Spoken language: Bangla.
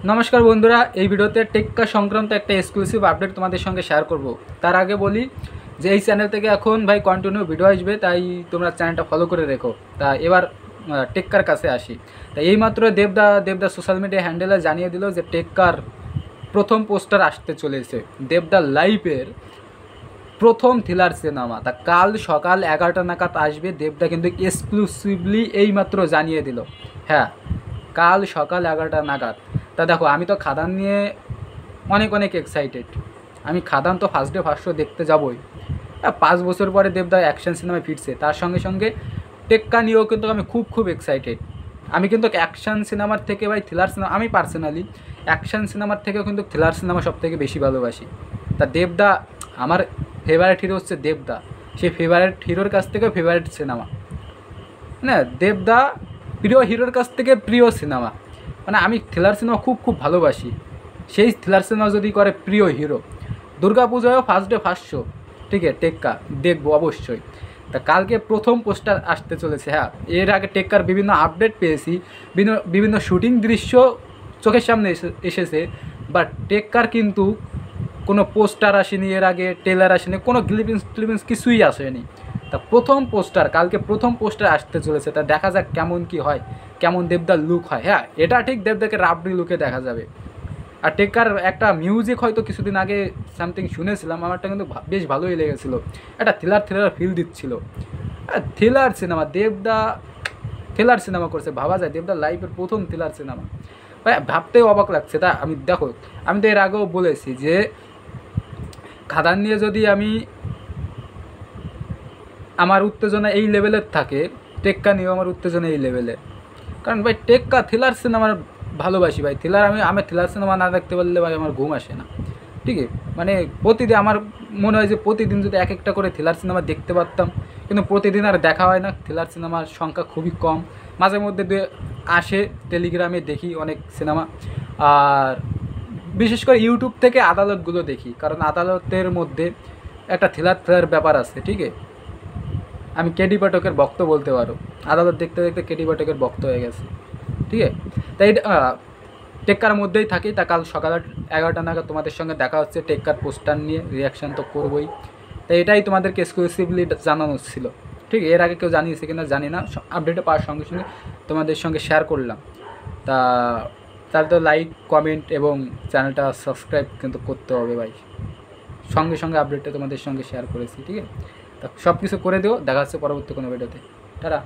নমস্কার বন্ধুরা, এই ভিডিওতে টেক্কা সংক্রান্ত একটা এক্সক্লুসিভ আপডেট তোমাদের সঙ্গে শেয়ার করব। তার আগে বলি যে এই চ্যানেল থেকে এখন ভাই কন্টিনিউ ভিডিও আসবে, তাই তোমরা চ্যানেলটা ফলো করে রেখো। তা এবার টেক্কার কাছে আসি। তাই এইমাত্র দেবদা সোশ্যাল মিডিয়া হ্যান্ডেলে জানিয়ে দিল যে টেক্কার প্রথম পোস্টার আসতে চলেছে। দেবদা লাইভের প্রথম থ্রিলার সিনেমা তা কাল সকাল 11টা নাগাদ আসবে। দেবদা কিন্তু এক্সক্লুসিভলি এইমাত্র জানিয়ে দিল, হ্যাঁ কাল সকাল 11টা নাগাদ। তা দেখো, আমি তো খাদান নিয়ে অনেক এক্সাইটেড। আমি খাদান তো ফার্স্ট ডে ফার্স্ট শো দেখতে যাবই। 5 বছর পরে দেবদা অ্যাকশন সিনেমায় ফিরছে, তার সঙ্গে সঙ্গে টেক্কা নিয়েও কিন্তু আমি খুব এক্সাইটেড। আমি কিন্তু অ্যাকশান সিনেমার থেকে ভাই থ্রিলার সিনেমা, আমি পার্সোনালি অ্যাকশান সিনেমার থেকেও কিন্তু থ্রিলার সিনেমা সব থেকে বেশি ভালোবাসি। তা দেবদা আমার ফেভারিট হিরো হচ্ছে দেবদা, সেই ফেভারিট হিরোর কাছ থেকে ফেভারিট সিনেমা, মানে দেবদা প্রিয় হিরোর কাছ থেকে প্রিয় সিনেমা। মানে আমি থ্রিলার সিনেমা খুব ভালোবাসি। সেই থ্রিলার সিনেমা যদি করে প্রিয় হিরো, দুর্গাপূজায়ও ফার্স্ট ডে ফার্স্ট শো, ঠিক আছে টেক্কা দেখবো অবশ্যই। তা কালকে প্রথম পোস্টার আসতে চলেছে। হ্যাঁ, এর আগে টেক্কার বিভিন্ন আপডেট পেয়েছি, বিভিন্ন শুটিং দৃশ্য চোখের সামনে এসেছে, বাট টেক্কার কিন্তু কোনো পোস্টার আসেনি, এর আগে ট্রেলার আসেনি, কোনো গ্লিপিংস কিছুই আসেনি। তা কালকে প্রথম পোস্টার আসতে চলেছে। তা দেখা যাক কেমন কি হয়, কেমন দেবদার লুক হয়। হ্যাঁ, এটা ঠিক দেবদাকে রাবড়ি লুকে দেখা যাবে। আর টেক্কার একটা মিউজিক হয়তো কিছুদিন আগে সামথিং শুনেছিলাম, আমারটা কিন্তু বেশ ভালোই লেগেছিলো। একটা থ্রিলার ফিল দিচ্ছিল। থ্রিলার সিনেমা দেবদা থ্রিলার সিনেমা করছে, ভাবা যায় দেবদা লাইফের প্রথম থ্রিলার সিনেমা। ভাই ভাবতেও অবাক লাগছে। তা আমি তো এর আগেও বলেছি যে খাদান নিয়ে যদি আমার উত্তেজনা এই লেভেলের থাকে, টেক্কা নিয়েও আমার উত্তেজনা এই লেভেলের। কারণ ভাই টেক্কা থ্রিলার সিনেমার ভালোবাসি ভাই। আমি থ্রিলার সিনেমা না দেখতে পারলে ভাই আমার ঘুম আসে না, ঠিক আছে। মানে প্রতিদিন আমার মনে হয় যে প্রতিদিন যদি এক একটা করে থ্রিলার সিনেমা দেখতে পারতাম, কিন্তু প্রতিদিন আর দেখা হয় না। থ্রিলার সিনেমার সংখ্যা খুবই কম, মাঝে মধ্যে আসে, টেলিগ্রামে দেখি অনেক সিনেমা। আর বিশেষ করে ইউটিউব থেকে আদালতগুলো দেখি, কারণ আদালতের মধ্যে একটা থ্রিলার ব্যাপার আছে, ঠিক আছে। আমি কেডি পাঠকের ভক্ত বলতে পারো, আদালত দেখতে দেখতে কেডি পাঠকের ভক্ত হয়ে গেছে, ঠিক আছে। তাই টেক্কার মধ্যেই থাকি। তা কাল সকাল 11টা নাগাদ তোমাদের সঙ্গে দেখা হচ্ছে। টেক্কার পোস্টার নিয়ে রিয়াকশান তো করবোই। তাই এটাই তোমাদেরকে এক্সক্লুসিভলি জানানো ছিল, ঠিক এর আগে কেউ জানিয়েছে কিনা জানি না, আপডেটে পাওয়ার সঙ্গে সঙ্গে তোমাদের সঙ্গে শেয়ার করলাম। তা তাহলে তো লাইক কমেন্ট এবং চ্যানেলটা সাবস্ক্রাইব কিন্তু করতে হবে ভাই। সঙ্গে আপডেটটা তোমাদের সঙ্গে শেয়ার করেছি, ঠিক আছে। তা সব কিছু করে দিও। দেখা হচ্ছে পরবর্তী কোনো ভিডিওতে। টাটা।